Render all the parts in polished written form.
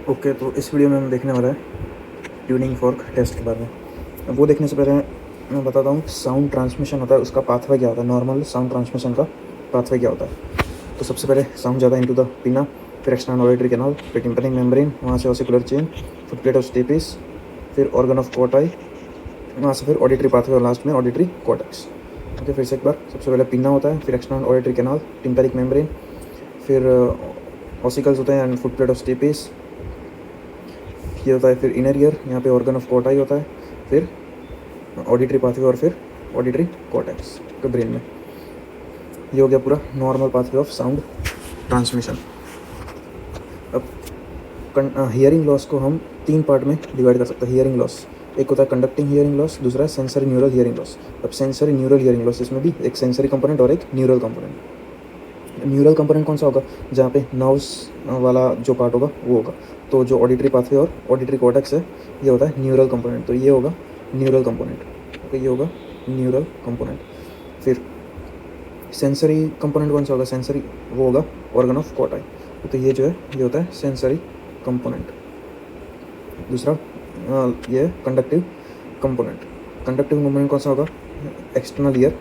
Okay, तो इस video में हम देखने वाला है ट्यूनिंग फॉर्क टेस्ट के बारे में। अब वो देखने से पहले मैं बताता हूँ साउंड ट्रांसमिशन होता है, उसका पाथवे क्या होता है, नॉर्मल साउंड ट्रांसमिशन का पाथवे क्या होता है। तो सबसे पहले साउंड जाता है इनटू द पिना, फिर एक्सटर्नल ऑडिटरी कैनाल, फिर टिम्पैनिक मेम्ब्रेन, वहाँ से ऑसिकुलर चेन, फिर प्लेट ऑफ स्टेपिस, फिर ऑर्गन ऑफ कोटाई, वहाँ से फिर ऑडिटरी पाथवे और लास्ट में ऑडिटरी कॉर्टेक्स। ओके, फिर से एक बार, सबसे पहले पिना होता है, फिर external auditory canal, tympanic membrane, फिर ऑसिकल्स होते हैं and foot plate of stapes, ये होता है फिर इनर ईयर, यहाँ पे ऑर्गन ऑफ कोटाई होता है, फिर ऑडिटरी पाथवे और फिर ऑडिटरी कॉर्टेक्स के ब्रेन में। ये हो गया पूरा normal pathway of sound transmission. अब हियरिंग लॉस को हम 3 पार्ट में डिवाइड कर सकते हैं। हियरिंग लॉस, एक होता है कंडक्टिंग हियरिंग लॉस, दूसरा है सेंसरी न्यूरल हियरिंग लॉस। अब सेंसरी न्यूरल हियरिंग लॉस, इसमें भी एक सेंसरी कंपोनेंट और एक न्यूरल कंपोनेंट। न्यूरल कंपोनेंट कौन सा होगा, जहाँ पे नर्व्स वाला जो पार्ट होगा वो होगा। तो जो ऑडिटरी पाथवे और ऑडिटरी कॉर्टेक्स है ये होता है न्यूरल कंपोनेंट, तो ये होगा न्यूरल कंपोनेंट। ओके, ये होगा न्यूरल कंपोनेंट। फिर सेंसरी कंपोनेंट कौन सा होगा, सेंसरी वो होगा ऑर्गन ऑफ कोटाई, तो ये जो है ये होता है सेंसरी कंपोनेंट। दूसरा ये कंडक्टिव कंपोनेंट। कंडक्टिव कंपोनेंट कौन सा होगा, एक्सटर्नल ईयर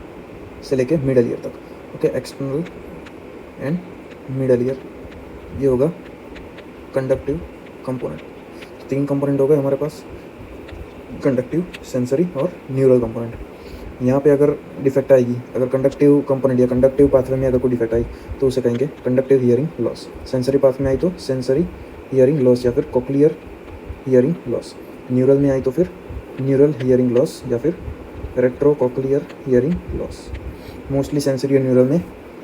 से लेके मिडल ईयर तक। Okay, external and middle ear, ये होगा कंडक्टिव कंपोनेंट। 3 कंपोनेंट हो गए हमारे पास, कंडक्टिव, सेंसरी और न्यूरल कंपोनेंट। यहाँ पे अगर डिफेक्ट आएगी, अगर कंडक्टिव कंपोनेंट या कंडक्टिव पाथवे में अगर कोई डिफेक्ट आई तो उसे कहेंगे conductive hearing loss. Sensory pathway में आई तो सेंसरी हियरिंग लॉस या फिर कोक्लियर हियरिंग लॉस। न्यूरल में आई तो फिर न्यूरल हियरिंग लॉस या फिर retro cochlear hearing loss. Mostly sensory और न्यूरल में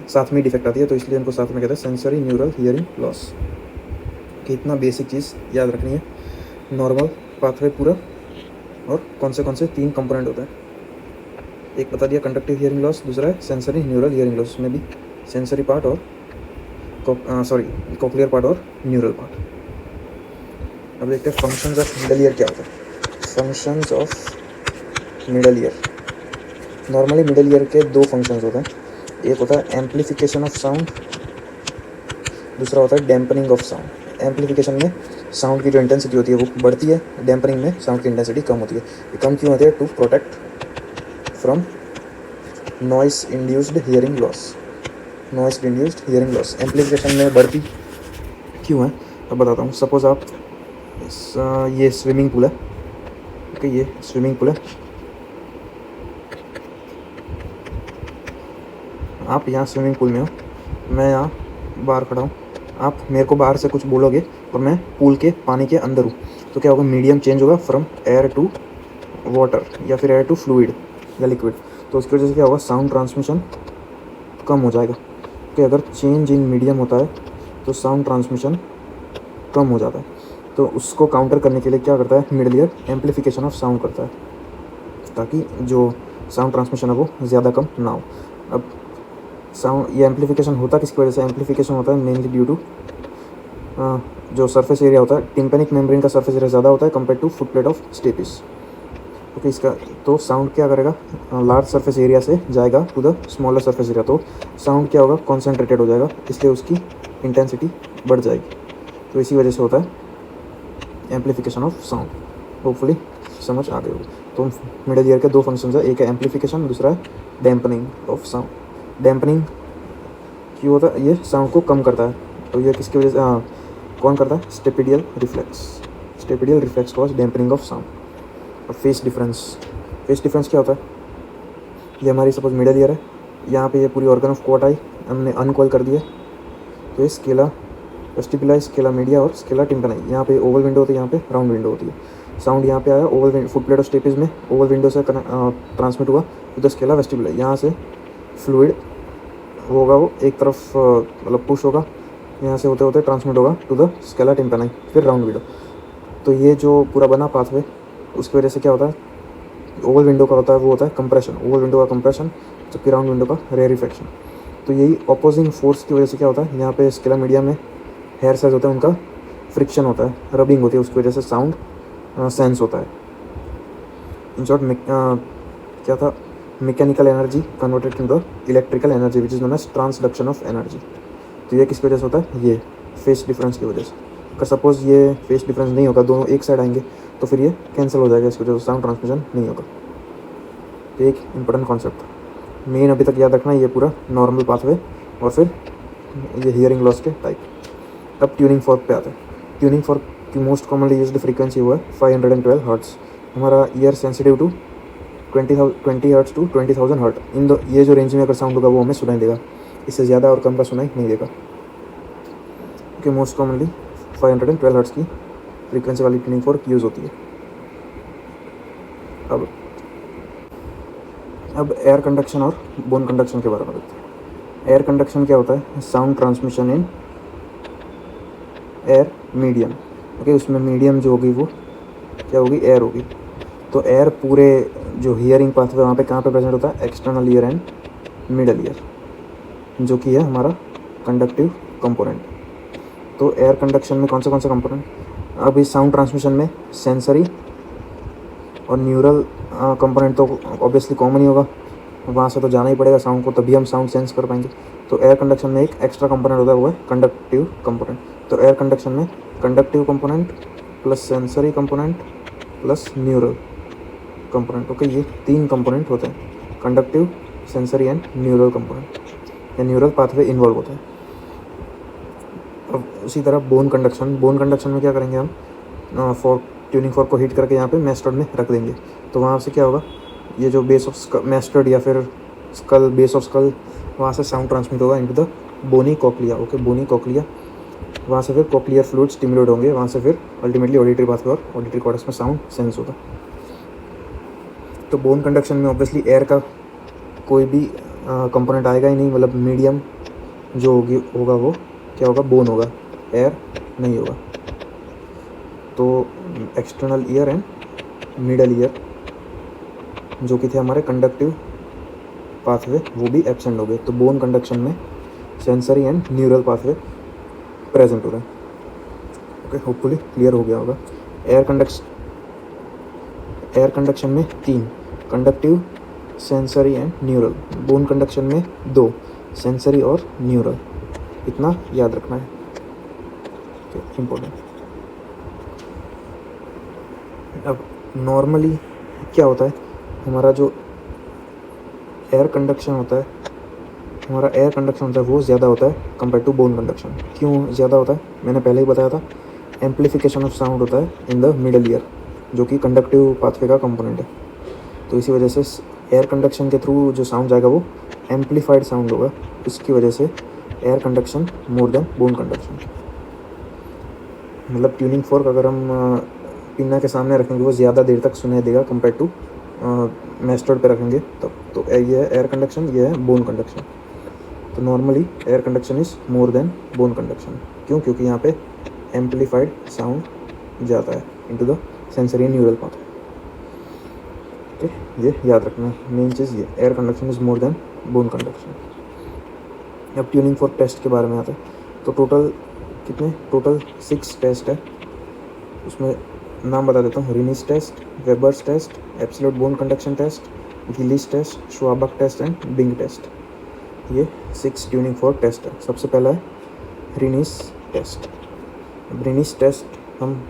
साथ में डिफेक्ट आती है, तो इसलिए उनको साथ में कहते हैं सेंसरी न्यूरल हियरिंग लॉस। कि इतना बेसिक चीज़ याद रखनी है, नॉर्मल पाथवे पूरा और कौन से 3 कंपोनेंट होते हैं। एक बता दिया कंडक्टिव हियरिंग लॉस, दूसरा है सेंसरी न्यूरल हियरिंग लॉस, उसमें भी सेंसरी पार्ट और कोक्लियर पार्ट और न्यूरल पार्ट। अब देखते हैं फंक्शंस ऑफ मिडल ईयर क्या होता है। Functions of middle ear, normally middle ear के 2 फंक्शंस होते हैं। एक होता है एम्पलीफिकेशन ऑफ साउंड, दूसरा होता है डैम्पनिंग ऑफ साउंड। एम्पलीफिकेशन में साउंड की जो इंटेंसिटी होती है वो बढ़ती है, डैम्पनिंग में साउंड की इंटेंसिटी कम होती है। ये कम क्यों होती है, to protect from noise induced hearing loss. Noise induced hearing loss amplification में बढ़ती क्यों है, अब बताता हूँ। सपोज आप ये स्विमिंग पूल है, ओके, ये स्विमिंग पूल है, आप यहाँ स्विमिंग पूल में हो, मैं यहाँ बाहर खड़ा हूँ। आप मेरे को बाहर से कुछ बोलोगे और मैं पूल के पानी के अंदर हूँ, तो क्या होगा, मीडियम चेंज होगा फ्रॉम एयर टू वाटर या फिर एयर टू फ्लूइड या लिक्विड। तो उसकी वजह से क्या होगा, साउंड ट्रांसमिशन कम हो जाएगा। कि अगर चेंज इन मीडियम होता है तो साउंड ट्रांसमिशन कम हो जाता है। तो उसको काउंटर करने के लिए क्या करता है middle ear, amplification of sound करता है, ताकि जो साउंड ट्रांसमिशन है वो ज़्यादा कम ना हो। अब साउंड ये एम्पलीफिकेशन होता किसकी वजह से, एम्पलीफिकेशन होता है मेनली ड्यू टू जो सरफेस एरिया होता है, टिम्पैनिक मेम्ब्रेन का सरफेस एरिया ज़्यादा होता है compare to foot plate of stapes. Okay, इसका तो साउंड क्या करेगा, लार्ज सरफेस एरिया से जाएगा to the smaller surface area, तो साउंड क्या होगा, कॉन्सेंट्रेटेड हो जाएगा, इसलिए उसकी इंटेंसिटी बढ़ जाएगी। तो इसी वजह से होता है एम्पलीफिकेशन ऑफ साउंड। होपफुली समझ आ गई होगी। तो मिडल ईयर के 2 फंक्शंस है, एक है एम्पलीफिकेशन, दूसरा है डैम्पनिंग ऑफ साउंड। डैम्पनिंग क्यों होता है, ये साउंड को कम करता है। तो ये किसकी वजह से कौन करता है, stapedial reflex. Stapedial reflex cause damping of sound. और फेस डिफरेंस, फेस डिफरेंस क्या होता है, ये हमारी सपोज मिडल ईयर है, यहाँ पे ये पूरी ऑर्गन ऑफ कोटाई हमने अनकॉइल कर दिया, तो ये स्केला वेस्टिबुला, स्केला मीडिया और स्केला टिम्पैनी। यहाँ पे ओवल विंडो होती है, यहाँ पे राउंड विंडो होती है। साउंड यहाँ पे आया oval foot plate of stapes में, ओवल विंडो से ट्रांसमिट हुआ टू द स्केला वेस्टिबुला। यहाँ से फ्लूइड होगा, वो एक तरफ मतलब पुश होगा, यहाँ से होते होते ट्रांसमिट होगा टू द स्केला टिम्पैनी, फिर राउंड विंडो। तो ये जो पूरा बना पाथवे, उसकी वजह से क्या होता है, ओवल विंडो का होता है वो होता है कंप्रेशन, ओवल विंडो का कंप्रेशन, जबकि राउंड विंडो का रेरिफेक्शन। तो यही अपोजिंग फोर्स की वजह से क्या होता है, यहाँ पे स्केला मीडिया में हेयर सेल्स होते हैं, उनका फ्रिक्शन होता है, रबिंग होती है, उसकी वजह से साउंड सेंस होता है। इन शॉर्ट क्या था, mechanical energy converted into electrical energy which is known as transduction of energy. तो ये किसकी वजह से होता है, ये फेस डिफरेंस की वजह से। अगर सपोज़ ये फेस डिफरेंस नहीं होगा, दोनों एक साइड आएंगे, तो फिर ये कैंसिल हो जाएगा, इसकी वजह से साउंड ट्रांसमिशन नहीं होगा। तो एक इंपॉर्टेंट कॉन्सेप्ट था। मेन अभी तक याद रखना ये पूरा नॉर्मल पाथवे और फिर ये हियरिंग लॉस के टाइप। अब ट्यूनिंग फॉर्क पे आते हैं। ट्यूनिंग फॉर्क की मोस्ट कॉमनली यूज्ड फ्रीक्वेंसी हुआ है 512 हर्ट्ज़। हमारा ear sensitive to 20 hertz to 20,000 hertz, इन दो ये जो रेंज में अगर साउंड होगा वो हमें सुनाई देगा, इससे ज़्यादा और कम का सुनाई नहीं देगा, क्योंकि मोस्ट कॉमनली 512 हर्ट्ज़ की फ्रीक्वेंसी वाली ट्यूनिंग फॉर्क यूज़ होती है। अब एयर कंडक्शन और बोन कंडक्शन के बारे में देखते हैं। एयर कंडक्शन क्या होता है? Sound transmission in air medium. Okay, उसमें मीडियम जो होगी वो क्या होगी? एयर होगी। तो एयर पूरे जो हियरिंग पाथवे वहाँ पे कहाँ पे प्रेजेंट होता है? External ear and middle ear, जो कि है हमारा कंडक्टिव कंपोनेंट। तो एयर कंडक्शन में कौन सा कंपोनेंट? अब इस साउंड ट्रांसमिशन में सेंसरी और न्यूरल कंपोनेंट तो ऑब्वियसली कॉमन ही होगा, वहाँ से तो जाना ही पड़ेगा साउंड को, तभी हम साउंड सेंस कर पाएंगे। तो एयर कंडक्शन में एक एक्स्ट्रा कंपोनेंट होता है, वो है कंडक्टिव कंपोनेंट। तो एयर कंडक्शन में conductive component plus sensory component plus neural component. Okay, ये 3 कंपोनेंट होते हैं, conductive, sensory and neural component, या न्यूरल पाथवे इन्वॉल्व होते हैं। अब उसी तरह बोन कंडक्शन में क्या करेंगे हम? ट्यूनिंग फॉर्क को हीट करके यहाँ पे मेस्टर्ड में रख देंगे। तो वहाँ से क्या होगा? ये जो बेस ऑफ मेस्टर्ड या फिर स्कल, बेस ऑफ स्कल, वहाँ से साउंड ट्रांसमिट होगा into the bony cochlea. Okay, bony cochlea, वहाँ से फिर कॉक्लियर फ्लूइड स्टिमुलेट होंगे, वहाँ से फिर अल्टीमेटली ऑडिटरी पाथवे और ऑडिटरी कॉर्टेक्स में साउंड सेंस होगा। तो बोन कंडक्शन में ऑब्वियसली एयर का कोई भी कंपोनेंट आएगा ही नहीं, मतलब मीडियम जो होगा वो क्या होगा? बोन होगा, एयर नहीं होगा। तो external ear and middle ear जो कि थे हमारे कंडक्टिव पाथवे, वो भी एब्सेंट हो गए। तो बोन कंडक्शन में sensory and neural pathway present हो रहे हैं। ओके, होपफुली क्लियर हो गया होगा। एयर कंडक्शन में 3, conductive, sensory and neural. Bone conduction में 2, सेंसरी और न्यूरल। इतना याद रखना है, इम्पोर्टेंट। अब नॉर्मली क्या होता है? हमारा जो एयर कंडक्शन होता है वो ज़्यादा होता है कंपेयर टू बोन कंडक्शन। क्यों ज़्यादा होता है? मैंने पहले ही बताया था, एम्पलीफिकेशन ऑफ साउंड होता है इन द मिडल ईयर, जो कि कंडक्टिव पाथवे का कंपोनेंट है। तो इसी वजह से एयर कंडक्शन के थ्रू जो साउंड जाएगा वो एम्पलीफाइड साउंड होगा, इसकी वजह से air conduction more than bone conduction. मतलब ट्यूनिंग फॉर्क अगर हम पिन्ना के सामने रखेंगे वो ज़्यादा देर तक सुनाई देगा कंपेयर टू मेस्टर्ड पे रखेंगे तब। तो ये है एयर कंडक्शन, ये है बोन कंडक्शन। तो normally air conduction is more than bone conduction. क्यों? क्योंकि यहाँ पे एम्पलीफाइड साउंड जाता है into the sensory neural pathway. Okay, ये याद रखना मेन चीज़, ये air conduction is more than bone conduction. अब ट्यूनिंग फॉर्क टेस्ट के बारे में आता है। तो टोटल 6 टेस्ट है, उसमें नाम बता देता हूँ। Rinne's test, Weber's test, absolute bone conduction test, Gelle's test, Schwabach test and Bing test. ये 6 ट्यूनिंग फॉर्क टेस्ट है। सबसे पहला है रिनीस टेस्ट। रिनीस टेस्ट हम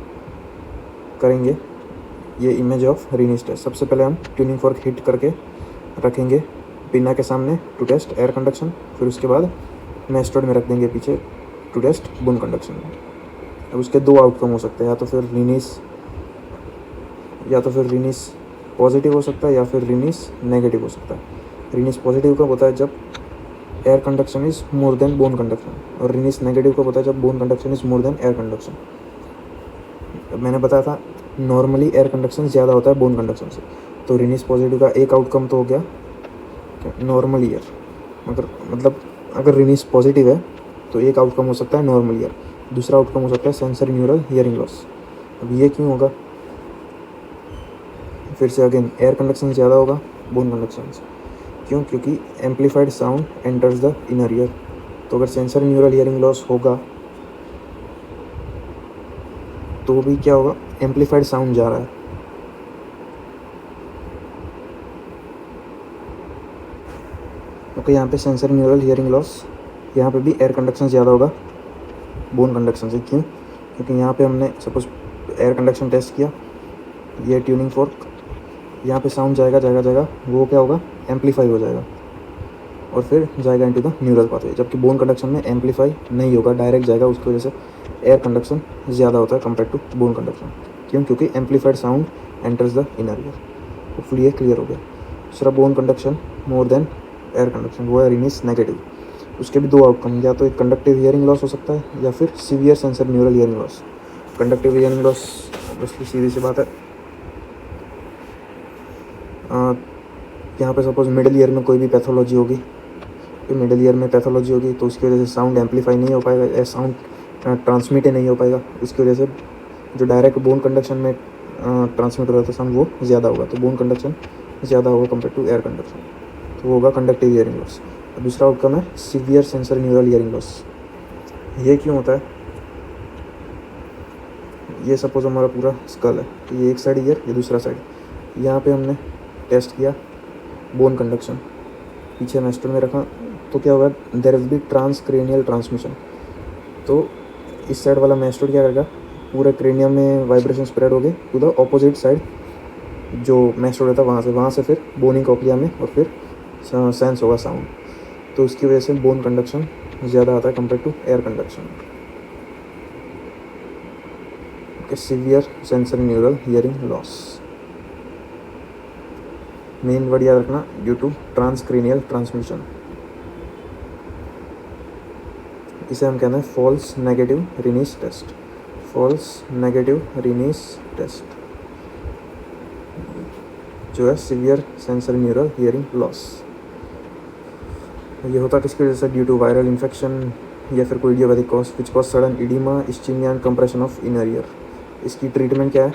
करेंगे, ये इमेज ऑफ रिनीस टेस्ट। सबसे पहले हम ट्यूनिंग फॉर्क हीट करके रखेंगे पिन्ना के सामने टू टेस्ट एयर कंडक्शन, फिर उसके बाद मेस्टर्ड में रख देंगे पीछे टू टेस्ट बोन कंडक्शन। अब उसके 2 आउटकम हो सकते हैं, या तो फिर रिनीस पॉजिटिव हो सकता है या फिर रिनीस नेगेटिव हो सकता है। रिनीस पॉजिटिव कब होता है? जब air conduction is more than bone conduction, और रिनीस नेगेटिव कब होता है? जब bone conduction is more than air conduction. अब मैंने बताया था नॉर्मली एयर कंडक्शन ज़्यादा होता है बोन कंडक्शन से। तो रिनीस पॉजिटिव का एक आउटकम तो हो गया नॉर्मल ईयर, अगर रिनीस पॉजिटिव है तो एक आउटकम हो सकता है नॉर्मल ईयर, दूसरा आउटकम हो सकता है सेंसरी न्यूरल हियरिंग लॉस। अब ये क्यों होगा? फिर से अगेन एयर कंडक्शन ज़्यादा होगा बोन कंडक्शन से। क्यों? क्योंकि amplified sound enters the inner ear. तो अगर सेंसरी न्यूरल हियरिंग लॉस होगा तो भी क्या होगा? एम्पलीफाइड साउंड जा रहा है। ओके, यहाँ पे सेंसरी न्यूरल हियरिंग लॉस, यहाँ पे भी एयर कंडक्शन ज़्यादा होगा बोन कंडक्शन से। क्यों? क्योंकि यहाँ पे हमने सपोज एयर कंडक्शन टेस्ट किया, ये ट्यूनिंग फॉर्क, यहाँ पे साउंड जाएगा, वो क्या होगा, एम्पलीफाई हो जाएगा और फिर जाएगा इनटू द न्यूरल पाथवे। जबकि बोन कंडक्शन में एम्पलीफाई नहीं होगा, डायरेक्ट जाएगा। उसकी वजह से एयर कंडक्शन ज़्यादा होता है कंपेयर टू बोन कंडक्शन। क्यों? क्योंकि amplified sound enters the inner ear. Hopefully ये क्लियर हो गया। दूसरा, bone conduction more than air conduction, वो है रिनीस नेगेटिव। उसके भी दो आउटकम, या तो एक कंडक्टिव हियरिंग लॉस हो सकता है या फिर severe sensor neural hearing loss. Conductive hearing loss obviously सीधी सी बात है, यहाँ पे सपोज मिडिल ईयर में कोई भी पैथोलॉजी होगी, तो मिडिल ईयर में पैथोलॉजी होगी तो उसकी वजह से साउंड एम्पलीफाई नहीं हो पाएगा या साउंड ट्रांसमिट ही नहीं हो पाएगा। इसकी वजह से जो डायरेक्ट बोन कंडक्शन में ट्रांसमिट हो रहा था साउंड, वो ज़्यादा होगा। तो बोन कंडक्शन ज़्यादा होगा कंपेयर टू एयर कंडक्शन, तो वो होगा कंडक्टिव हियरिंग लॉस। दूसरा आउटकम है severe sensor neural hearing loss. ये क्यों होता है? ये सपोज हमारा पूरा स्कल है, तो ये एक साइड ईयर, ये दूसरा साइड। यहाँ पे हमने टेस्ट किया बोन कंडक्शन, पीछे मेस्टर में रखा, तो क्या होगा, there will be transcranial transmission. तो इस साइड वाला मेस्टर क्या करेगा, पूरे क्रेनियम में वाइब्रेशन स्प्रेड हो गए टू द ऑपोजिट साइड, जो मेस्टर रहता है वहाँ से फिर बोनिंग कॉक्लिया में, और फिर सेंस होगा साउंड। तो उसकी वजह से बोन कंडक्शन ज़्यादा आता है compare to air conduction. Severe sensor neural hearing loss, main word याद रखना, ड्यू टू ट्रांसक्रेनियल ट्रांसमिशन। इसे हम कहते हैं false negative Rinne's test. False negative Rinne's test जो है severe sensor neural hearing loss. ये होता किसकी वजह से? ड्यू टू वायरल इन्फेक्शन या फिर कोई idiopathic cause which cause sudden oedema, ischaemia and compression of inner ear. इसकी ट्रीटमेंट क्या है?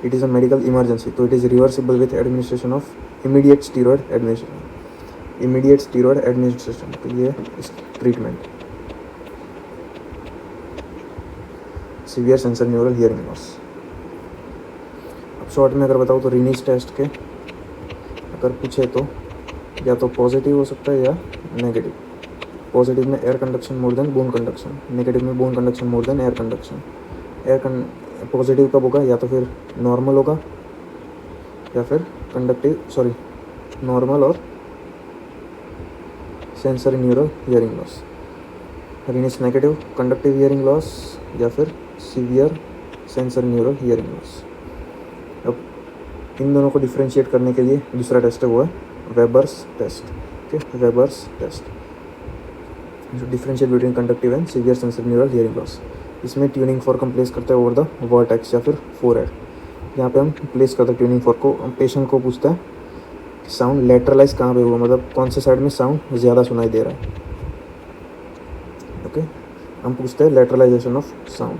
It is a medical emergency, तो it is reversible with administration of immediate steroid administration. Immediate steroid administration, तो ये इसकी ट्रीटमेंट। Severe sensor neural hearing loss. अब short में अगर बताऊँ तो रिनीस टेस्ट के अगर पूछे तो या तो पॉजिटिव हो सकता है या नेगेटिव। पॉजिटिव में air conduction more than bone conduction, negative में bone conduction more than air conduction. Positive कब होगा? या तो फिर नॉर्मल होगा या फिर नॉर्मल और sensory neural hearing loss. Rinne's negative conductive hearing loss या फिर severe sensor neural hearing loss. अब इन दोनों को डिफ्रेंशिएट करने के लिए दूसरा टेस्ट है, वो है Weber's test. Okay, Weber's test जो differentiate between conductive and severe sensor neural hearing loss. इसमें ट्यूनिंग फॉर्क हम प्लेस करते हैं ओवर द वर्टेक्स या फिर फोरहेड। यहाँ पे हम प्लेस करते हैं ट्यूनिंग फॉर्क को। पेशेंट को पूछता है साउंड लेटरलाइज कहाँ पे हुआ, मतलब कौन से साइड में साउंड ज़्यादा सुनाई दे रहा है। ओके, हम पूछते हैं लेटरलाइजेशन ऑफ साउंड।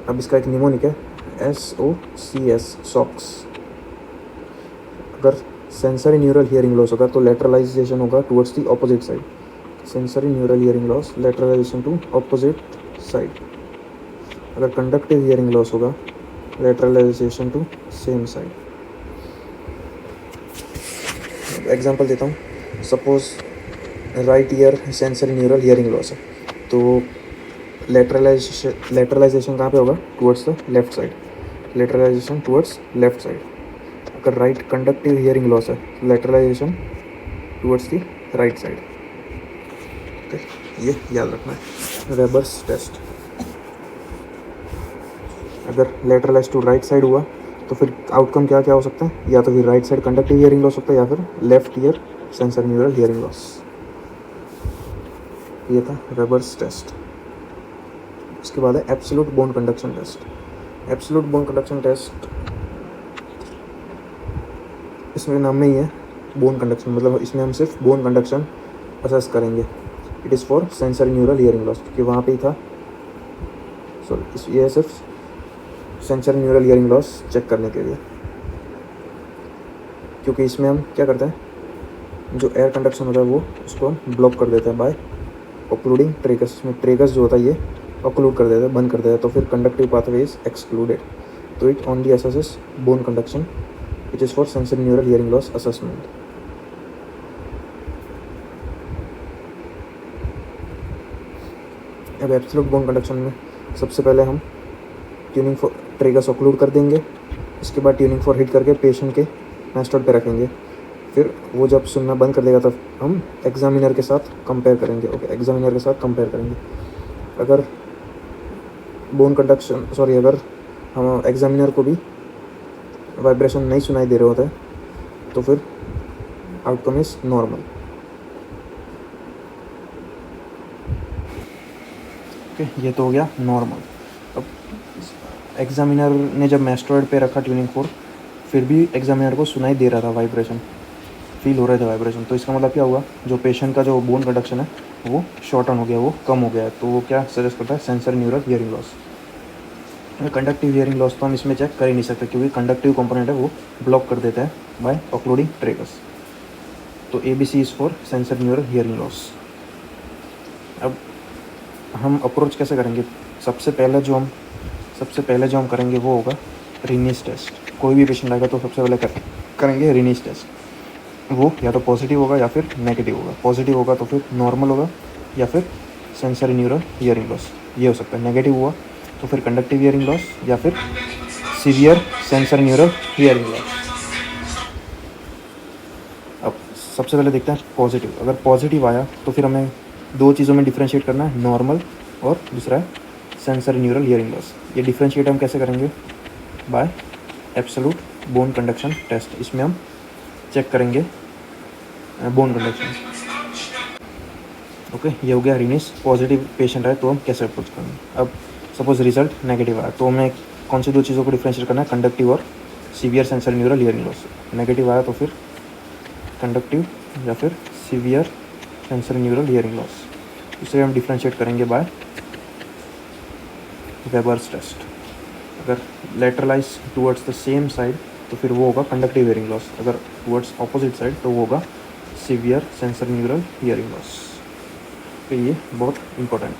अब इसका एक निमोनिक है SOCS, सॉक्स। अगर सेंसरी न्यूरल हियरिंग लॉस होगा तो लेटरलाइजेशन होगा towards the opposite side. Sensory neural hearing loss, lateralization to opposite side. अगर कंडक्टिव हियरिंग लॉस होगा, lateralization to same side. Example देता हूँ, suppose right ear sensory neural hearing loss है, तो lateralization कहाँ पे होगा? Towards the left side. Lateralization towards left side. अगर राइट कंडक्टिव हियरिंग लॉस है, lateralization towards the right side. Okay, ये याद रखना है। वेबर्स टेस्ट, अगर लेटरलाइज टू राइट साइड हुआ तो फिर आउटकम क्या क्या हो सकता है? या तो फिर right side conductive hearing loss होता है या फिर left ear sensor neural hearing loss. ये था वेबर्स टेस्ट। उसके बाद है absolute bone conduction test. Absolute bone conduction test, इसमें नाम में ही है बोन कंडक्शन, मतलब इसमें हम सिर्फ बोन कंडक्शन असेस करेंगे। It is for sensory neural hearing loss, क्योंकि वहाँ पे ही था। ये सिर्फ sensory neural hearing loss check करने के लिए, क्योंकि इसमें हम क्या करते हैं, जो एयर कंडक्शन होता है वो उसको हम ब्लॉक कर देते हैं बाय ऑक्लूडिंग ट्रेगस। इसमें ट्रेगस जो होता है ये ऑक्लूड कर देता है, बंद कर देता है, तो फिर कंडक्टिव पाथवे इज एक्सक्लूडेड। तो it only assesses bone conduction which is for sensory neural hearing loss assessment. अब एब्सोल्यूट बोन कंडक्शन में सबसे पहले हम ट्यूनिंग फॉर ट्रिगर्स ऑक्लूड कर देंगे, इसके बाद ट्यूनिंग फॉर हिट करके पेशेंट के मेस्टर्ड पे रखेंगे। फिर वो जब सुनना बंद कर देगा तब हम एग्जामिनर के साथ कंपेयर करेंगे। ओके, एग्जामिनर के साथ कंपेयर करेंगे। अगर बोन कंडक्शन अगर हम एग्जामिनर को भी वाइब्रेशन नहीं सुनाई दे रहे होता है तो फिर आउटकम इज़ नॉर्मल। ओके, ये तो हो गया नॉर्मल। अब एग्जामिनर ने जब मेस्ट्रॉइड पे रखा ट्यूनिंग फोर्क, फिर भी एग्जामिनर को सुनाई दे रहा था, वाइब्रेशन फील हो रहे थे वाइब्रेशन, तो इसका मतलब क्या हुआ, जो पेशेंट का जो बोन कंडक्शन है वो शॉर्टन हो गया, वो कम हो गया है। तो वो क्या सजेस्ट करता है, sensory neural hearing loss. Conductive hearing loss तो हम इसमें चेक कर ही नहीं सकते क्योंकि कंडक्टिव कंपोनेंट है वो ब्लॉक कर देता है बाय ऑक्लूडिंग ट्रिगर्स। तो ABC is for sensory neural hearing loss. अब हम अप्रोच कैसे करेंगे, सबसे पहले जो हम करेंगे वो होगा रिनीस टेस्ट। कोई भी पेशेंट आएगा तो सबसे पहले करेंगे रिनीस टेस्ट। वो या तो पॉजिटिव होगा या फिर नेगेटिव होगा। पॉजिटिव होगा तो फिर नॉर्मल होगा या फिर सेंसरी न्यूरल हियरिंग लॉस, ये हो सकता है। नेगेटिव हुआ तो फिर कंडक्टिव हियरिंग लॉस या फिर severe sensory neural hearing loss. अब सबसे पहले देखते हैं पॉजिटिव। अगर पॉजिटिव आया तो फिर हमें दो चीज़ों में डिफ्रेंशिएट करना है, नॉर्मल और दूसरा है सेंसरी न्यूरल हियरिंग लॉस। ये डिफ्रेंशिएट हम कैसे करेंगे, by absolute bone conduction test. इसमें हम चेक करेंगे बोन कंडक्शन। ओके, ये हो गया रिनीस। पॉजिटिव पेशेंट है तो हम कैसे अप्रोच करेंगे। अब सपोज रिजल्ट नेगेटिव आया तो हमें कौन सी दो चीज़ों को डिफ्रेंशिएट करना है, कंडक्टिव और severe sensory neural hearing loss. Negative आया तो फिर कंडक्टिव या फिर severe sensory neural hearing loss. इसे हम डिफ्रेंशिएट करेंगे बाय वेबर्स टेस्ट। अगर लेटरलाइज टूवर्ड्स द सेम साइड तो फिर वो होगा कंडक्टिव हियरिंग लॉस। अगर टूवर्ड्स ऑपोजिट साइड तो वो होगा severe sensory neural hearing loss. तो ये बहुत इंपॉर्टेंट।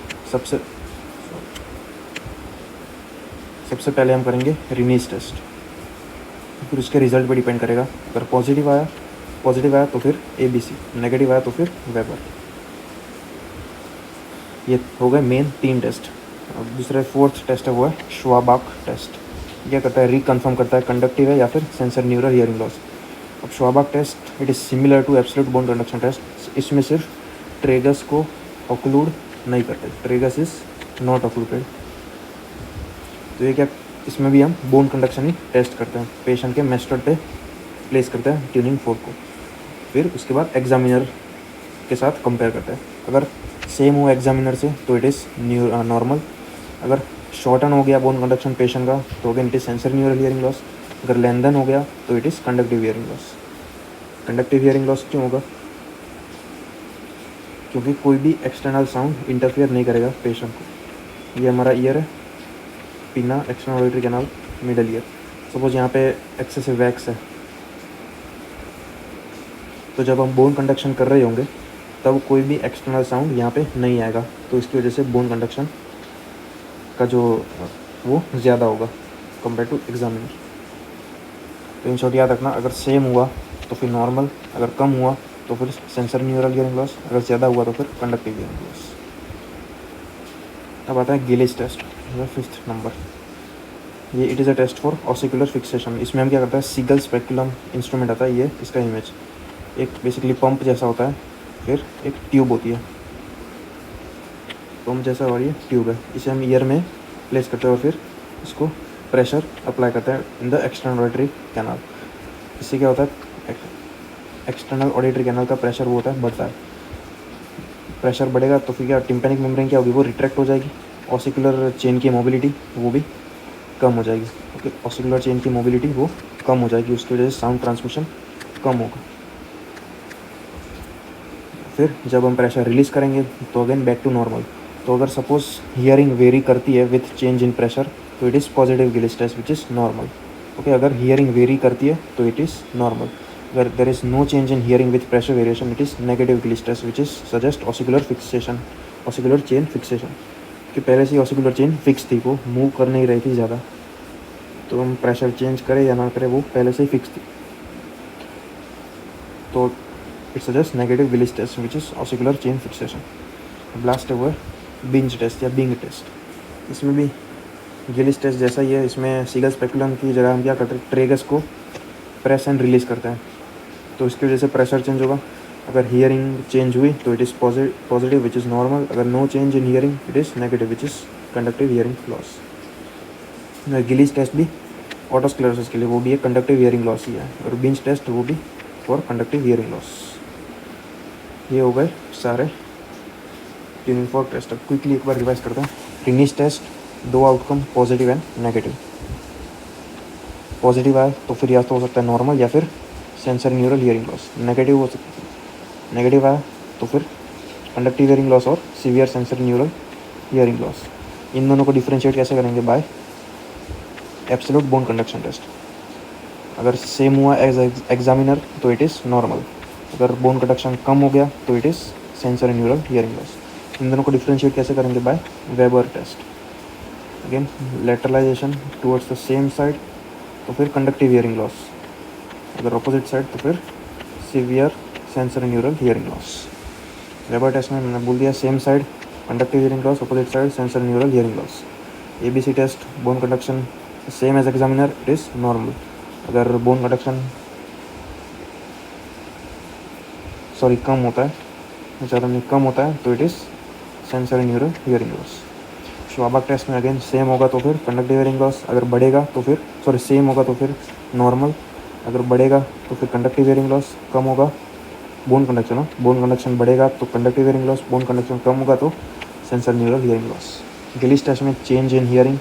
सबसे पहले हम करेंगे रिनीस टेस्ट, फिर उसके रिजल्ट पे डिपेंड करेगा। अगर पॉजिटिव आया तो फिर ABC, नेगेटिव आया तो फिर वेबर। ये हो गए मेन 3 टेस्ट। अब दूसरा 4th टेस्ट है वो है श्वाबाक टेस्ट। क्या करता है, रिकन्फर्म करता है कंडक्टिव है या फिर सेंसरी न्यूरल हियरिंग लॉस। अब Schwabach test it is similar to absolute bone conduction test. इसमें सिर्फ ट्रेगस को ऑक्लूड नहीं करते, ट्रेगस इज नॉट ऑक्लूडेड। तो ये क्या, इसमें भी हम बोन कंडक्शन ही टेस्ट करते हैं, पेशेंट के मेस्टर्ड पे प्लेस करते हैं ट्यूनिंग फोर्क को, फिर उसके बाद एग्जामिनर के साथ कंपेयर करते हैं। अगर सेम हो एग्जामिनर से तो इट इज़ नॉर्मल। अगर शॉर्टन हो गया बोन कंडक्शन पेशेंट का तो again it is sensory neural hearing loss. अगर लेंथन हो गया तो it is conductive hearing loss. Conductive hearing loss क्यों होगा, क्योंकि कोई भी एक्सटर्नल साउंड इंटरफेयर नहीं करेगा पेशेंट को। ये हमारा ईयर है, पीना external auditory canal, middle ear. Suppose यहाँ पे एक्सेसिव वैक्स है तो जब हम बोन कंडक्शन कर रहे होंगे तब कोई भी एक्सटर्नल साउंड यहाँ पे नहीं आएगा, तो इसकी वजह से बोन कंडक्शन का जो वो ज़्यादा होगा कंपेयर टू एग्जामिनर। तो इन शॉर्ट याद रखना, अगर सेम हुआ तो फिर नॉर्मल, अगर कम हुआ तो फिर सेंसरी न्यूरल हियरिंग लॉस, अगर ज़्यादा हुआ तो फिर कंडक्टिव हियरिंग लॉस। अब आता है गिलिस टेस्ट, 5th नंबर। ये it is a test for ossicular fixation. इसमें हम क्या करता है, सीगल स्पेकुलम इंस्ट्रूमेंट आता है, ये इसका इमेज एक बेसिकली पंप जैसा होता है, फिर एक ट्यूब होती है, पंप जैसा, और ये ट्यूब है। इसे हम ईयर में प्लेस करते हैं और फिर इसको प्रेशर अप्लाई करते हैं in the external auditory canal. इससे क्या होता है, एक्सटर्नल ऑडिटरी कैनाल का प्रेशर वो होता है, बढ़ता है। प्रेशर बढ़ेगा तो फिर क्या, टिम्पैनिक मेम्ब्रेन क्या होगी, वो रिट्रैक्ट हो जाएगी। ऑसिकुलर चेन की मोबिलिटी वो भी कम हो जाएगी। ओके, ऑसिकुलर चेन की मोबिलिटी वो कम हो जाएगी, उसकी वजह से साउंड ट्रांसमिशन कम होगा। फिर जब हम प्रेशर रिलीज़ करेंगे तो अगेन बैक टू नॉर्मल। तो अगर सपोज हियरिंग वेरी करती है विथ चेंज इन प्रेशर तो it is positive Gelle's test which is normal. Okay, अगर हियरिंग वेरी करती है तो इट इज़ नॉर्मल। अगर there is no change in hearing with pressure variation it is negative Gelle's test which is suggest ossicular fixation, ossicular chain fixation. कि पहले से ही ossicular chain fix थी, वो मूव कर नहीं रही थी ज़्यादा, तो हम प्रेशर चेंज करें या ना करें वो पहले से ही फिक्स थी, तो it suggest negative Gelle's test which is ossicular chain fixation. Last है वो है बिंज टेस्ट या बिंग टेस्ट। इसमें भी गिलिस टेस्ट जैसा ही है। इसमें सीगल स्पेकुलम की जगह हम क्या करते हैं, ट्रेगस को प्रेस एंड रिलीज़ करते हैं, तो इसकी वजह से प्रेशर चेंज होगा। अगर हियरिंग चेंज हुई तो it is positive which is normal, अगर no change in hearing it is negative which is conductive hearing loss. Gelle's test भी ऑटोस्क्लेरोसिस के लिए, वो भी एक कंडक्टिव हियरिंग लॉस ही है, और बिंच टेस्ट वो भी फॉर कंडक्टिव हियरिंग लॉस। ये हो गए सारे ट्यूनिंग फॉर्क टेस्ट। अब क्विकली एक बार रिवाइज करते हैं। Rinne's test, 2 outcome positive and negative. Positive आए तो फिर या तो हो सकता है नॉर्मल या फिर sensor neural hearing loss. Negative आया तो फिर कंडक्टिव हियरिंग लॉस और severe sensor neural hearing loss. इन दोनों को डिफ्रेंशिएट कैसे करेंगे, by absolute bone conduction test. अगर सेम हुआ एज एग्जामिनर तो इट इज़ नॉर्मल, अगर बोन कंडक्शन कम हो गया तो it is sensor neural hearing loss. इन दोनों को डिफ्रेंशिएट कैसे करेंगे, by Weber test. Again lateralization towards the same side तो फिर कंडक्टिव हियरिंग लॉस, अगर अपोजिट साइड तो फिर severe sensor neural hearing loss. Weber test में मैंने बोल दिया same side conductive hearing loss, opposite side sensor neural hearing loss. ABC test, bone conduction same as examiner it is normal, अगर bone conduction कम होता है, ज़्यादा नहीं कम होता है तो it is sensor neural hearing loss. Schwabach test में अगेन सेम होगा तो फिर कंडक्टिव हियरिंग लॉस, अगर बढ़ेगा तो फिर सेम होगा तो फिर नॉर्मल, अगर बढ़ेगा तो फिर कंडक्टिव हियरिंग लॉस, कम होगा बोन कंडक्शन बढ़ेगा तो conductive hearing loss, bone conduction कम होगा तो sensor neural hearing loss. Gelle's test में change in hearing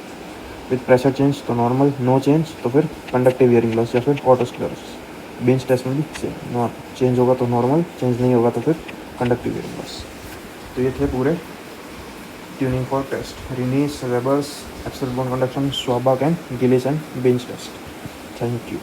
with pressure change तो नॉर्मल, नो चेंज तो फिर कंडक्टिव हियरिंग लॉस या फिर ऑटोस्क्लेरोसिस। बिंच टेस्ट में भी सेम, चेंज होगा तो नॉर्मल, चेंज नहीं होगा तो फिर कंडक्टिव हियरिंग लॉस। तो ये थे पूरे tuning fork test, Rinne's, Weber's, absolute bone conduction, Schwabach and Gelle's and Bing test. Thank you.